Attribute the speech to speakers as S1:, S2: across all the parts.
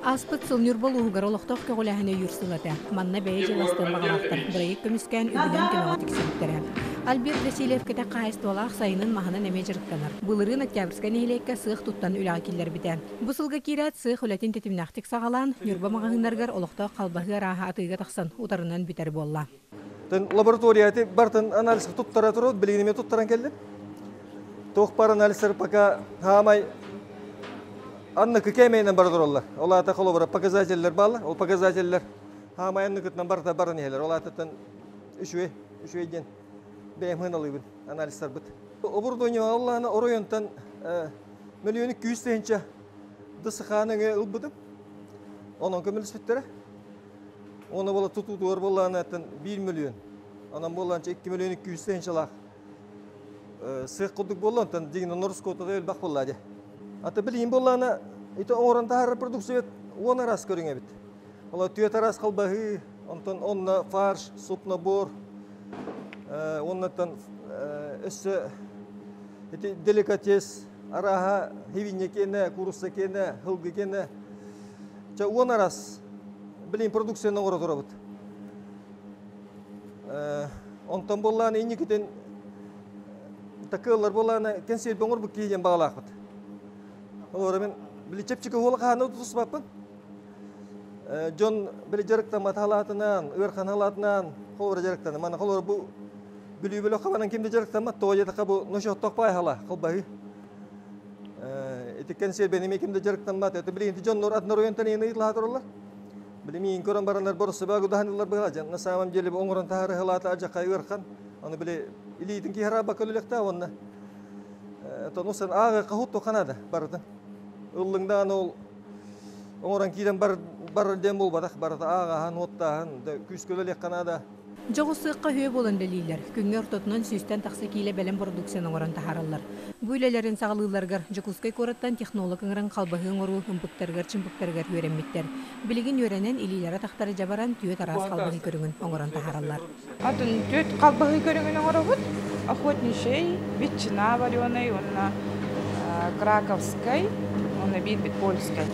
S1: Аспыт сылнюр болуғығар олықтық көғіләхіне юрсылаты. Манна бәйе жыластын бағалақтар. Бірайық көміскен үгінен кемеға тексерттері. Альберт Васильев кәті қайыстуалақ сайынын мағынан әме жырықтаныр. Бұлырын октябрьскан елекке сық тұттан үліға келдер біді. Бұсылға керет сық үләтін тетімнақтық сағалан, юрба мағағындарғар олықтық қалбағы раға атыға тақсын ұтарынан бітер болла.
S2: Лабораторияты бартын анализ тұттара тұру, білігінеме тұттаран келді. Тоқпар анализтер пока хамай анныкы кемейнен бардыр олар. Олата қолы показателлер балы, ол показателлер хамай анныкытынан барда барын елер. Олататын үшуеден бәйім ғыналығын анализтер бұд. Обырдойны Аллахына оройынтан миллионы 200 тейінче дысықаныңы ұлбыдым. Оның көміліс біттері. Оны бола тұтуыр болағына 1 миллион. Онан болағынша 2 миллион 200 тейінче лақ. Сық құдық болағынтан деген нұрыс көтігі өлбақ болады. Ата білейін болағына оңыран тағары продукция бет, оны арас көріңе бет. Ола түйет арас қалбағы, онна фарш, суп набор, оннаттан өсі деликатес, араға хевине кені, курысы кені, хылғы кені. Оны арас білейін продукцияны оңыра тұра бұд. Онтан болағына ені кетен тақылар болағына кәнсел бөңір бұк кейден бағалақ бұд. Олар мен білі чепчікі олы қағаны тұтыс баппын. Жон білі жарықтан маталатынан, өрқан халатынан қолыр жарықтан. Мана қолыр бұл білі қабанан кемді жарықтан мат, тоғы жетіқа бұл нөші оттақпай қала, қолбағы. Етікен селбенеме кемді жарықтан мат, әті білі жон нұр атынар ойынтан ені ұйтылға тұрылар. Білі мен көрін баранлар бұрысы бағу дағанылар бұға. Жанна самам желі бұл оңырын тағыры халаты ажақай өрқан. Оны білі илейтін кейхара бақылылықта онына. Тонысын ағы қағыт тоқанады барыдың. Ұлыңдан ол оңыран кейден бар дем бол бадақ барыды ағахан, оттахан, күз көлелек қанада.
S1: Жоғы сыққа хүйе болын дәлейлер. Күнге ортотынан сүйістен тақсы кейлі бәлем продукцияның оран тахаралар. Бүйлелерін сағылыларғар, жүкускай көраттан технологыңырын қалбағын ору үмпіктергер, чымпіктергер өремметтер. Білігін өренен илилері тақтары жабаран түйет арас қалбағы көріңін оңыран тахаралар.
S3: Атын түйет қалбағы көріңін оңырығыд, охотничей, ветчина вареной, онна краковской, онна бит польской.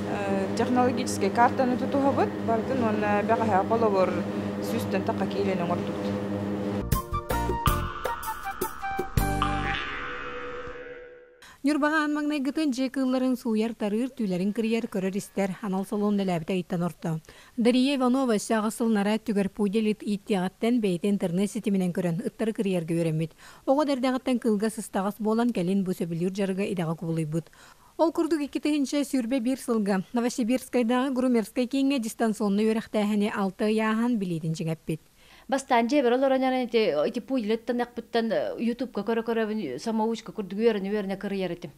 S3: Технологической картаны тұтуға бұд, бардың онна бәғаға қолы бор сүстен таққа кейленің ортуд.
S1: Нюрбаға анмаңнай гытын жекылларын суяр тарыр түйлерін кірер көрір істер анал салонда ләбіті айттан орты. Дария Иванова сағысыл нара түгір пуделит иттиағаттан бәйті интернет сетімінен көрін ұттары кірерге өремет. Оға дәрдіғаттан кылға сыстағас болан кәлін бұсы білір жарғы идаға құбылай бұд. Ол күрдік екітігінші сүрбе бір сылға. Новосибирскайдағы Грумерскай кейінге дистанционны өріқтәхіне 6 яған білейдін жеңәп бет.
S4: Бастан жебір олар анан эти пуйлеттен ақпыттан ютубка көрі самоучка күрдік өріне кірер етім.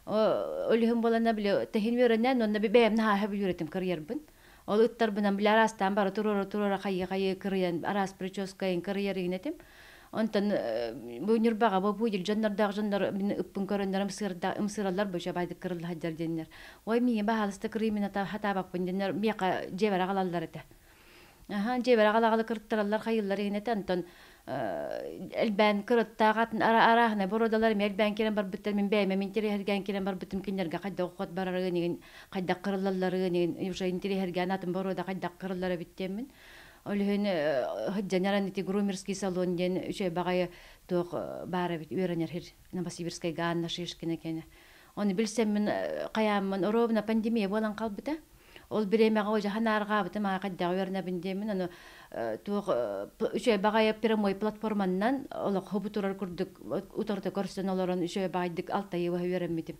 S4: Өліхім болана білі тәхін өрінен, онна бәйім наға әбіл өретім кірер бін. Ол ұттар бұнан білі арастан бары тұрора қайы кірген арас прическайын кірер етім. Онтан bu nürbağa bu puyul jannar ıppın körünler ımsırallar boşa baydı kırıldı hajar denler. Oy miye bahalısты krimina ta hata bakpın denler miyaqa jebara qalallar ete. Aha jebara qalaqalı kırttarallar hayıllar enet ontan elben kırıttağatın arahına borodalar elben kelen bar bitter min beyme min tiri hergen kelen bar bitim kinlerga qayda oqot bararıgın qayda qırıllallarıgın yuşa intiri hergen atın boroda qayda qırıllara bittemin. Олхен хыджанаран ити грумерский салон ден үче багай тох бары бит үйренер хир Новосибирскай ганна шишкине кене. Оны билсем мен каямын оровна пандемия болан калбыта. Ол биремега ожа ханарга бит ма кадда үйренә биндемен аны тох үче багай прямой платформаннан ол хобутурар күрдүк утарда көрсөтөн олорон үче байдык алтай үйренмитим.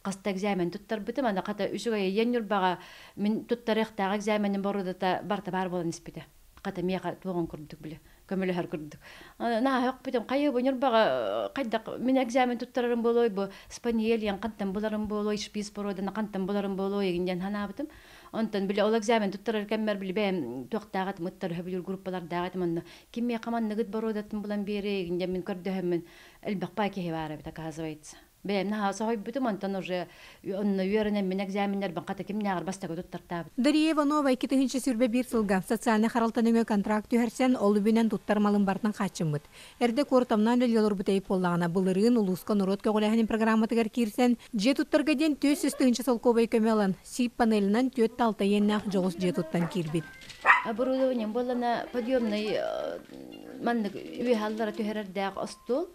S4: Каста экзамен туттар битим аны ката үчөгө янюр бага мен туттарыктагы экзаменин боруда барта бар болон испите. Ката мияга туган күрдүк биле. Көмөлөр күрдүк. На хак битим кайы бонур бага кайда мен экзамен туттарым болой бу спаниель ян кантан буларым болой шпис бородана кантан буларым болой гинден хана битим. Онтан биле ол экзамен туттарыр кеммер биле бем токтагат мыттар хөбүлүр группалар дагат мен кимме каман ныгыт бородатын булан бере гинден мен көрдөм мен элбак паки хевара бита казыбайт. Бэм наха сохой бутум онтон уже онно үйөрөнен мен экзаменнер баката кимнягар бастага туттартабыт.
S1: Дарья Иванова 2-нче сүрбе бир сылга социальный харалтаныңа контракт үһәрсен ол үбүнен туттар малын бартын качымыт. Эрде кортамнан өлелөр бутей поллагана былырын улуска нурот көгөләһенин программатыгар кирсен, же туттарга ден 400-нче солковой көмелан сип панелинен 4-6 еннах жогус же туттан кирбит.
S4: Оборудование болана подъемный маннык үе халлара төһәрдәк остол.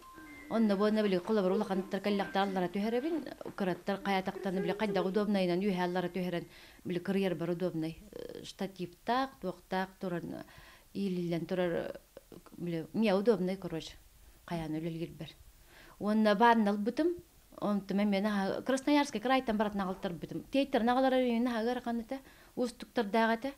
S4: Онна бона били колобор улаканттар каллактарлара төһәрәбин, кыраттар каятактан били кайда удобнайнан үе халлара төһәрен били карьер бар удобнай. Штативтак, токтак туран илилен турар били мне удобный, короче. Каяны өлелгилбер. Онна барнал бутым, онты мен Красноярский крайтан барат нагалттар бутым. Тейтер нагалара нагар каныта, устуктар дагата.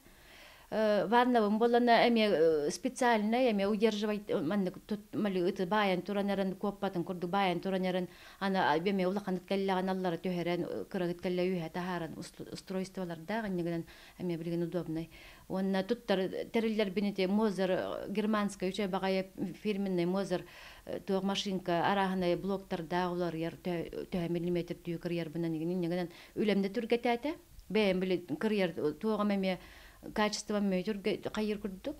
S4: Варна болана эме специально эме удерживать манны тут мали это баян туранерен коппатын курду баян туранерен ана беме улакан келлаган аллар төһәрен кырыгыт келләю тахаран устройстволарда геннеген эме билген удобный. Онна туттар териллер бинете Мозер германская үче багая фирменный Мозер туг машинка арахны блоктарда улар яр 2 мм түйү карьер бинен геннеген үлемде түргәтәтә. Бем били карьер туга эме качество мөҗүр кайыр күрдүк.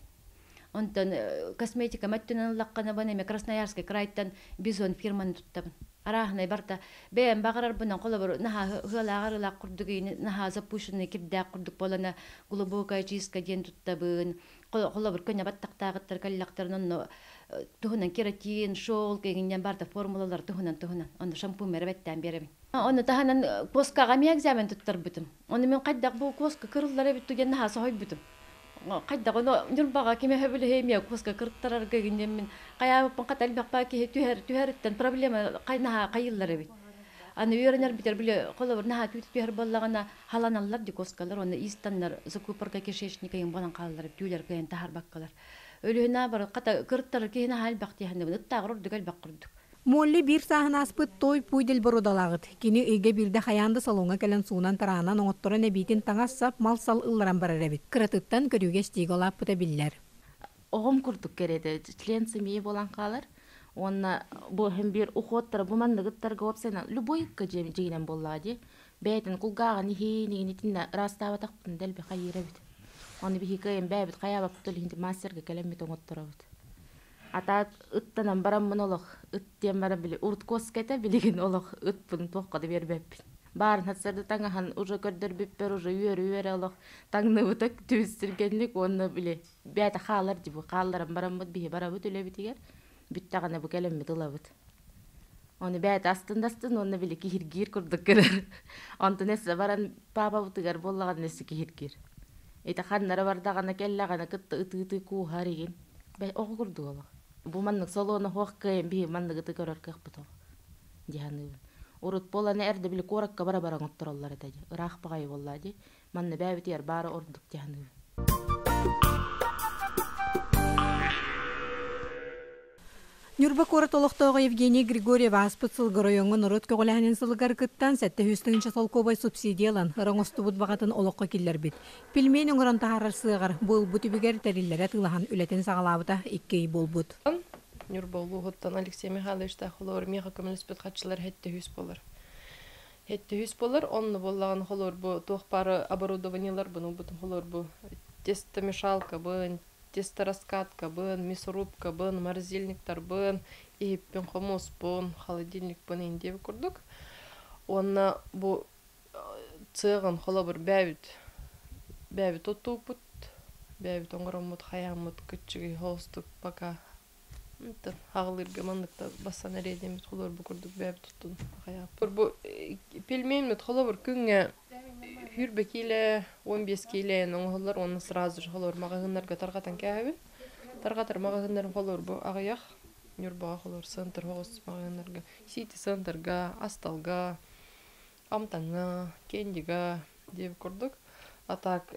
S4: Онтан косметика мәттүнән лаккана бана Красноярский крайтан Бизон фирманы туттабын. Арахнай барта бем багарар бунан колобор наха хылагарыла курдугыны наха запушенный кирдә курдук болана глубокая чистка ден туттабын. Колобор көне баттактагыттар каллактарнын тухунан кератин, шол кегеннән барта формулалар тухунан. Анда шампунь мербеттән беребин. Оны таханан коскага ми экзамен туттар бутым. Оны мен кайдак бу коска кырыллары бит туген наха сохой бутым. Кайдак оны нурбага кеме хебеле хемия коска кырыктарар кегеннән мен кая панкатал бакпа ки түһәрттен проблема кайнаха кайыллары бит. Аны үйренер битер биле колобор наха түһәр баллагана халаналлар ди коскалар оны истаннар закупорка кишечника ем балан каллар түләр кайын тахар баккалар. Өлүнә бар ката кырыктар кене хал бакты хәнде тагыр дигәл баккырдык.
S1: Молли бир саһын аспыт той пуйдел борудалагыт. Кини ыйга бирде хаянды салонга келен суунан тараанан оңоттора небитин таңассап мал сал ылларан барарабит. Кыратыттан көрүүгө стиголап пыта биллер.
S5: Огом курдук кереде. Член семьи болан калар. Онна бу хем бир ухоттар бу мандыгыттарга опсена любой кыжем жигинен боллади. Бетин кулгага нихи тинна растава тактын делбе хайырабит. Оны бихикаем бәбит каябап төлинди мастерге келемит оңотторабыт. Атат ыттанан бараммын олох, ыттен бара били урт коскете билеген олох ытпын тоққады бербеппин. Барын хатсарды таңахан уже көрдөр биппер уже үйөр олох таңны бутак түстіргенлік онны били бәті қалар дебу қаларам бараммыд бихи барабыт үлебитигер бүттағаны бу келеммит ылабыт. Оны бәті астын онны били кихиргир күрдік керер. Онты несі баран папа бутыгар боллаған несі кихиргир. Эйта ханнары бардағаны келлағаны кытты ыты куухар еген. Бәй оғы күрдік олох. Бу маннык солоны хоққайын бейі манныгыты көрір кәқпіт ол. Дияны. Урут боланы әрді білі коракка бара-бара ғыттыр олар әдәді. Ырақ бағай олады. Манны бәбіт ер бары ордық дияны.
S1: Нюрбакора толықтауға Евгений Григорьева аспыт сылғыройоңын ұрыт көгіләхінен сылғар кыттан сәтті хүстіңінші солковай субсидиялан ұраңысты бұд бағатын олыққа келер бит. Пілмейн оңыран тағарар сығар бұл бұтүбігер тәрелері тылахан үлетін сағалабыта иккей бол бұд.
S6: Нюрбалу ғыттан Алексей Михайлович тақылар меға көміліс бет қатшылар хетті хүс болар. Хетті хүс болар, онны болаған қолар бұ тоқпары оборудованиялар бұның бұтын қолар бұ тестомешалка бұн, тестораскатка бын, мясорубка бын, морозильниктар бын, иппен хомос бын, холодильник бын индеви курдук. Онна бу цыган холобыр бәбит отук бут, бәбит оңырамут, хаямут, күтчігі холстук пока. Хағылырға мандықта басан әредемет холобыр бу курдук бәбит отун хаяп. Бу пельменмет холобыр күнге Хүрбе киле 15 киле оңғылар, оны сразу же холор мағағынларға тарғатан кәбі. Тарғатар мағағынларын холор бұ ағаяқ, нүрбаға холор сынтыр хоғыз мағағынларға. Ситі сынтырға, асталға, амтанға, кендіға деп көрдік. Атак,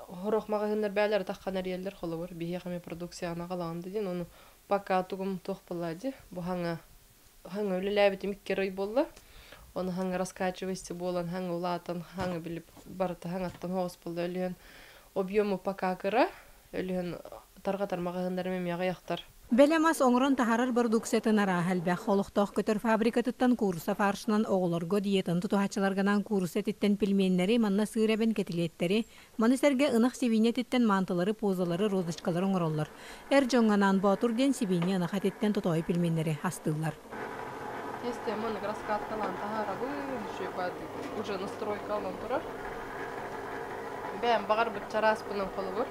S6: хорақ мағағынлар бәлер таққан әрелер холор, бейеқаме продукцияна қалағанды ден, оны бақа тұғым тоқ болады. Бұ хаңа өлі ләбеті меккер ой болды. Он ханга раскачивайся болан, ханга улатан, ханга били барата хангаттан хоос болды. Өліген объему пока кыра, өліген тарғатар мағағындарымен яғаяқтар
S1: Белемас оңрон тахарар продукциятын арахал бәх холықтақ көтір фабрикатыттан курса фаршынан оғылырго диетын тұтуғачыларғанан курсетіттен пельменнері, манна сырабен кетилеттері, манысерге ынық сибинетіттен мантылары, позалары, розышкалары оңыроллар. Әр жоңғанан батур ден сибине ынық әтіттен тұтуғай пельменнері астылар.
S6: Если мы на раскаткалан тахара уже настройка алан турар. Бәм бағар бұт чарас бұның қолы бұр.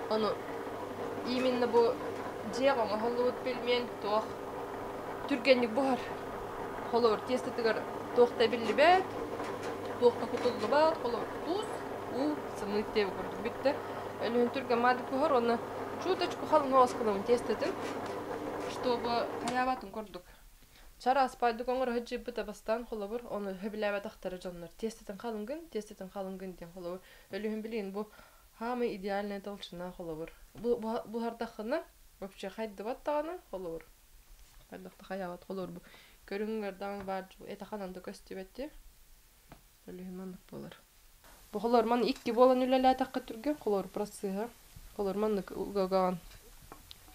S6: Оны именно бұл жеғаңа холуут пельмен тоқ түргенник бұғар. Холуыр тестетігір тоқта білі бәд, тоқта құтылы бәд, холуыр тұз, сымның тегі көрдік бітті. Әліғін түрген мадық бұғар, оны чуточку халын оғыз қылымын тестетін, чтобы қаябатын көрдік. Чара аспайды көңір хүджі бұта бастан холуыр, оны хөбіләбәт ақтары жонлар. Тестетін қалын күн ден холуыр. Әліғін білейін бұл хамы идеальная толщина холуыр. Бұл хардақыны вообще қайды баттағаны холуыр. Қайдақта қаябат холуыр бұл. Көріңгердан бар бұл етақананды көсті бәтте. Әліғін мандық болар. Бұл холуыр маны икки болан үләлі атаққа түрген холуыр просыға. Холуыр мандық ұғаған,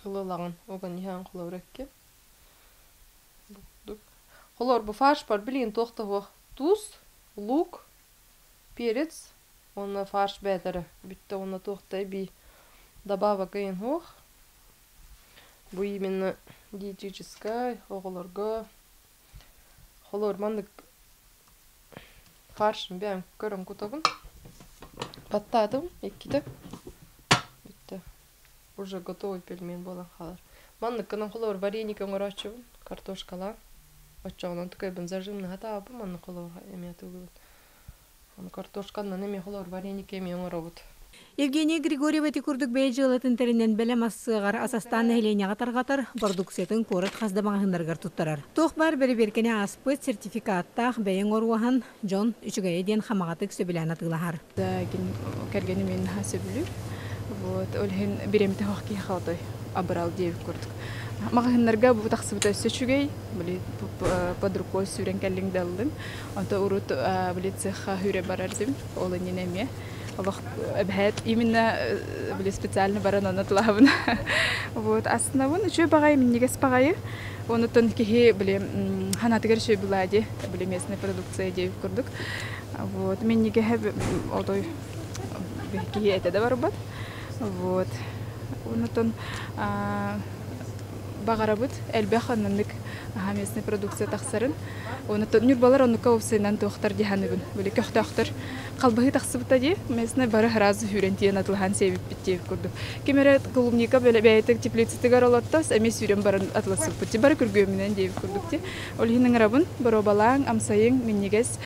S6: ұлылаған, оған еған холуыр әкке. Холуыр бұл фарш бар білейін тоқтығы туз, лук, перец. Оны фарш бәдірі. Бітті оны тоқтай бей добавок әйін хоқ. Бұл именно диетическай, оғылырға. Холуыр мандық фаршын бәм көрін күтігін. Баттадым, еккеді. Бітті. Уже готовый пельмен болан қалар. Мандық кінің холуыр вареник өңір açıbın. Картошкалан. Açığынан түкәйбін зажимны хата абым. Мандық холуыр әметі өгілін. Картошканнан эме холор вареник эме оңоробут.
S1: Евгения Григорьева тикурдук бейжилатын теринен белем ассыгар асастан эхленяга таргатар продукциятын корат хаздамагындаргар туттарар. Тох бар берберкене аспыт сертификаттах бейен оруахан Джон үчүгәйден хамагатык сөбүлән атылахар.
S3: Дагин кергени мен хасыблү. Вот олхен биремте хакки хатай абрал дип көрдүк. Магындарга бу таксыбыта сөчүгәй, били под рукой сүрен кәллиң далдым. Анда урут били цеха хүре барардым. Ол ненеме. Аллах абхат именно били специально барананы тлавын. Вот основын үчө багай миннигес багай. Оны тонкихи били ханатыгар шөй булади, били местный продукция дип көрдүк. Вот минниге хәб отой бехки этеде барбат. Вот. Онутон бағарабыт әлбәханнаннык местный продукция тақсарын. Оны нүрбалар оны кауфсайнан тоқтар диханыбын. Бөлі көқтақтар қалбағы тақсыбыта де, местный бары ғразы хүрентиен атылған себеп біттеп көрді. Кемері клубника бөлі бәйтік теплицетігар олаттас, әме сүрен барын атыласып бітті. Бары көргөмінен дейіп көрдік те. Ол хінің рабын, бұру балаң, амсайың, меннегес.